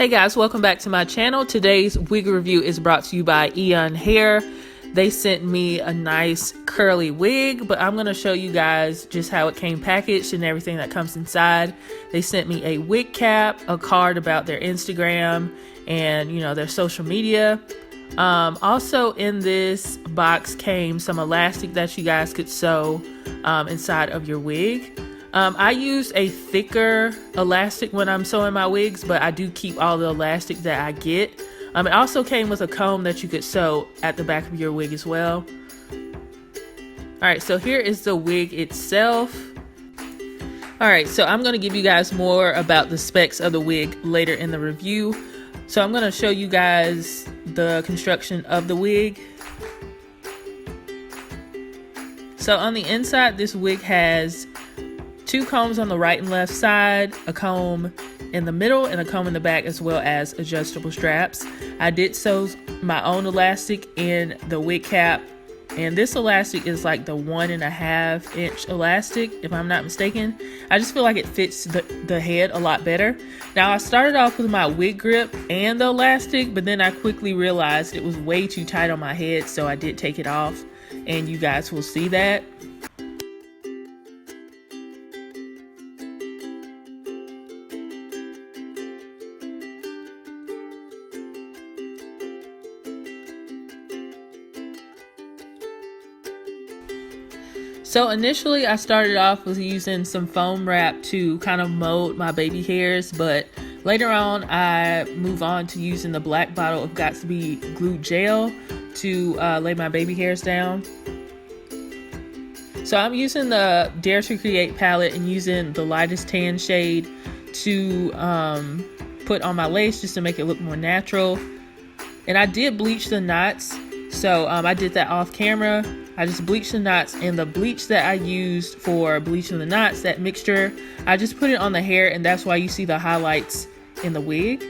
Hey guys, welcome back to my channel. Today's wig review is brought to you by Eayon Hair. They sent me a nice curly wig, but I'm going to show you guys just how it came packaged and everything that comes inside. They sent me a wig cap, a card about their Instagram and their social media. Also in this box came some elastic that you guys could sew inside of your wig. I use a thicker elastic when I'm sewing my wigs, but I do keep all the elastic that I get. It also came with a comb that you could sew at the back of your wig as well. Alright, so here is the wig itself. Alright, so I'm going to give you guys more about the specs of the wig later in the review. So I'm going to show you guys the construction of the wig. So on the inside, this wig has two combs on the right and left side, a comb in the middle and a comb in the back, as well as adjustable straps. I did sew my own elastic in the wig cap, and this elastic is like the 1.5 inch elastic, if I'm not mistaken. I just feel like it fits the head a lot better. Now I started off with my wig grip and the elastic, but then I quickly realized it was way too tight on my head, so I did take it off, and you guys will see that. So initially I started off with using some foam wrap to kind of mold my baby hairs, but later on I move on to using the black bottle of Got2b glue gel to lay my baby hairs down. So I'm using the Dare to Create palette and using the lightest tan shade to put on my lace just to make it look more natural. And I did bleach the knots, so I did that off camera. I just bleached the knots, and the bleach that I used for bleaching the knots, that mixture, I just put it on the hair, and that's why you see the highlights in the wig.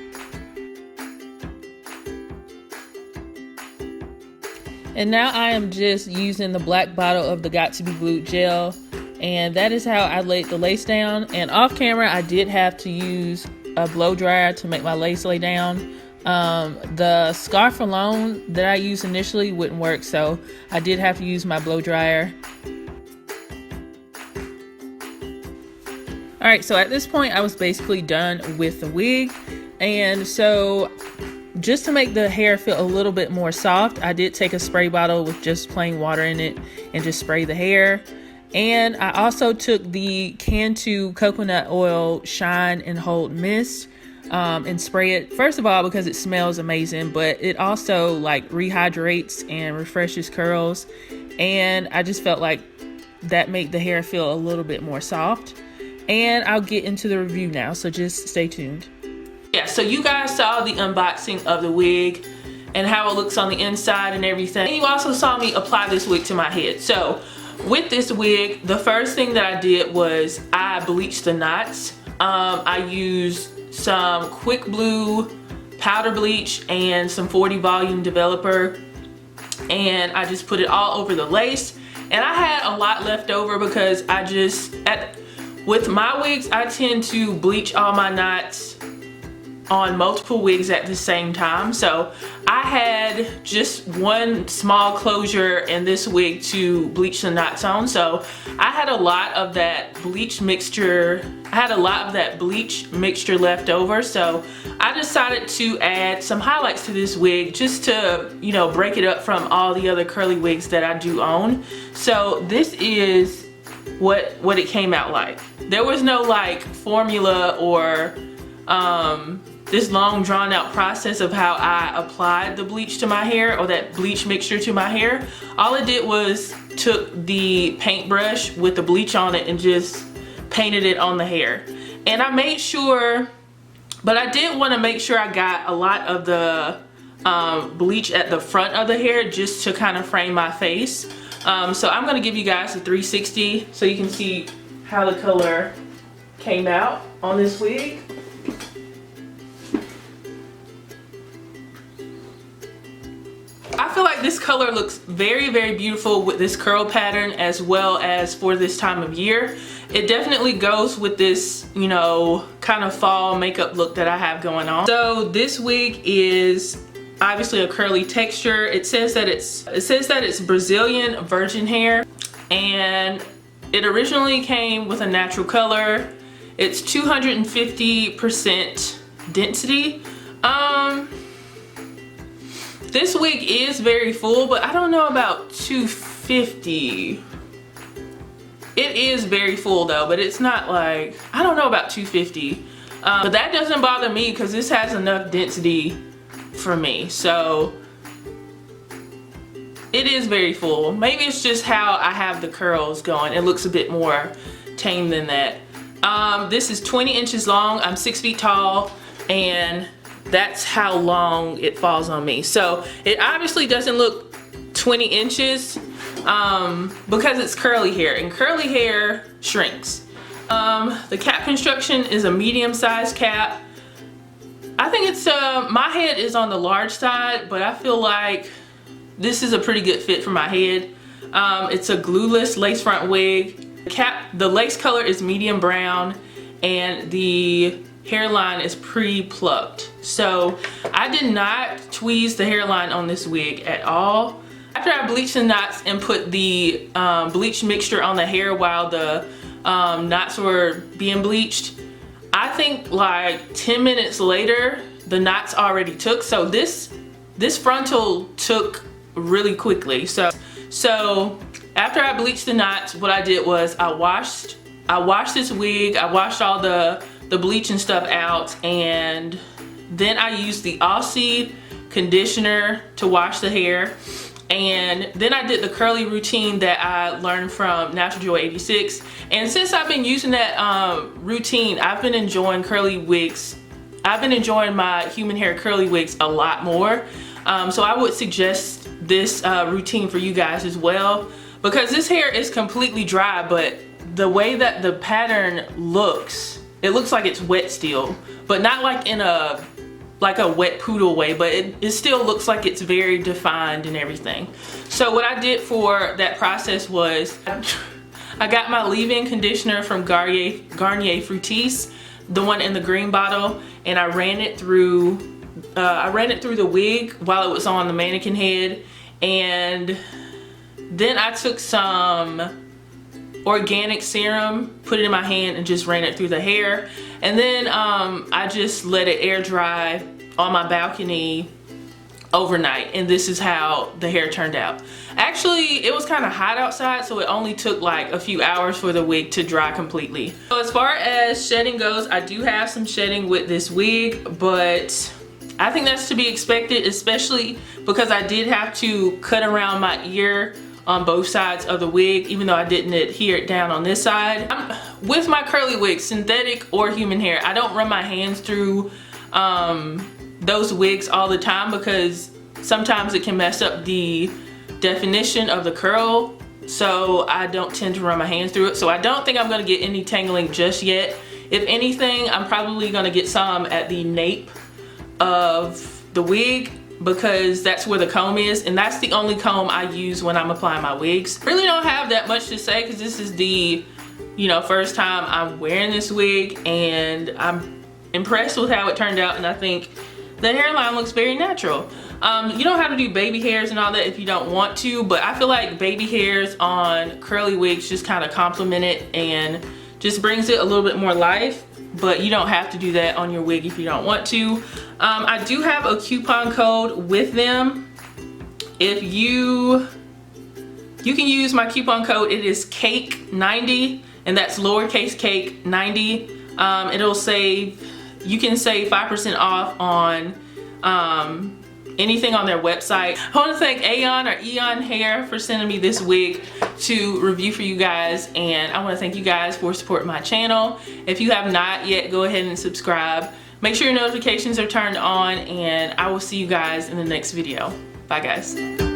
And now I am just using the black bottle of the Got2b glue gel, and that is how I laid the lace down. And off camera I did have to use a blow dryer to make my lace lay down. The scarf alone that I used initially wouldn't work, so I did have to use my blow dryer. Alright, so at this point I was basically done with the wig, and so just to make the hair feel a little bit more soft, I did take a spray bottle with just plain water in it and just spray the hair. And I also took the Cantu coconut oil shine and hold mist and spray it, first of all because it smells amazing, but it also like rehydrates and refreshes curls, and I just felt like that made the hair feel a little bit more soft. And I'll get into the review now, so just stay tuned. Yeah, so you guys saw the unboxing of the wig and how it looks on the inside and everything, and you also saw me apply this wig to my head. So with this wig, the first thing that I did was I bleached the knots. I used some quick blue powder bleach and some 40 volume developer, and I just put it all over the lace. And I had a lot left over because with my wigs I tend to bleach all my knots on multiple wigs at the same time, so I had just one small closure in this wig to bleach the knots on. So I had a lot of that bleach mixture left over, so I decided to add some highlights to this wig just to break it up from all the other curly wigs that I do own. So this is what it came out like. There was no like formula or this long drawn out process of how I applied the bleach to my hair, or that bleach mixture to my hair. All I did was took the paintbrush with the bleach on it and just painted it on the hair. And I made sure, but I did want to make sure I got a lot of the bleach at the front of the hair just to kind of frame my face. So I'm going to give you guys a 360 so you can see how the color came out on this wig. I feel like this color looks very, very beautiful with this curl pattern, as well as for this time of year. It definitely goes with this, kind of fall makeup look that I have going on. So this wig is obviously a curly texture. It says that it's Brazilian virgin hair, and it originally came with a natural color. It's 250% density. This wig is very full, but I don't know about 250. It is very full though, but it's not like, I don't know about 250. But that doesn't bother me because this has enough density for me. So it is very full. Maybe it's just how I have the curls going. It looks a bit more tame than that. This is 20 inches long. I'm 6 feet tall, and that's how long it falls on me. So it obviously doesn't look 20 inches because it's curly hair, and curly hair shrinks. The cap construction is a medium-sized cap. I think it's my head is on the large side, but I feel like this is a pretty good fit for my head. It's a glueless lace front wig. The lace color is medium brown, and the hairline is pre-plucked. So I did not tweeze the hairline on this wig at all. After I bleached the knots and put the bleach mixture on the hair while the knots were being bleached, I think like 10 minutes later the knots already took. So this frontal took really quickly. So after I bleached the knots, what I did was I washed this wig. I washed all the bleach and stuff out, and then I used the Aussie conditioner to wash the hair. And then I did the curly routine that I learned from Natural Joy 86. And since I've been using that routine, I've been enjoying curly wigs. I've been enjoying my human hair curly wigs a lot more. So I would suggest this routine for you guys as well, because this hair is completely dry, but the way that the pattern looks, it looks like it's wet still, but not like in a wet poodle way, but it still looks like it's very defined and everything. So what I did for that process was I got my leave-in conditioner from Garnier Fructis, the one in the green bottle, and I ran it through the wig while it was on the mannequin head, and then I took some organic serum, put it in my hand, and just ran it through the hair. And then I just let it air dry on my balcony overnight, and this is how the hair turned out. Actually, it was kind of hot outside, so it only took like a few hours for the wig to dry completely. So as far as shedding goes, I do have some shedding with this wig, but I think that's to be expected, especially because I did have to cut around my ear on both sides of the wig, even though I didn't adhere it down on this side. With my curly wigs, synthetic or human hair, I don't run my hands through those wigs all the time because sometimes it can mess up the definition of the curl. So I don't tend to run my hands through it. So I don't think I'm gonna get any tangling just yet. If anything, I'm probably gonna get some at the nape of the wig, because that's where the comb is, and that's the only comb I use when I'm applying my wigs. Really don't have that much to say because this is the first time I'm wearing this wig, and I'm impressed with how it turned out, and I think the hairline looks very natural. You don't have to do baby hairs and all that if you don't want to, but I feel like baby hairs on curly wigs just kind of complement it and just brings it a little bit more life. But you don't have to do that on your wig if you don't want to. I do have a coupon code with them. If you can use my coupon code, it is cake90, and that's lowercase cake 90. You can save 5% off on anything on their website. I want to thank Eayon Hair for sending me this wig to review for you guys, and I want to thank you guys for supporting my channel. If you have not yet, go ahead and subscribe. Make sure your notifications are turned on, and I will see you guys in the next video. Bye guys.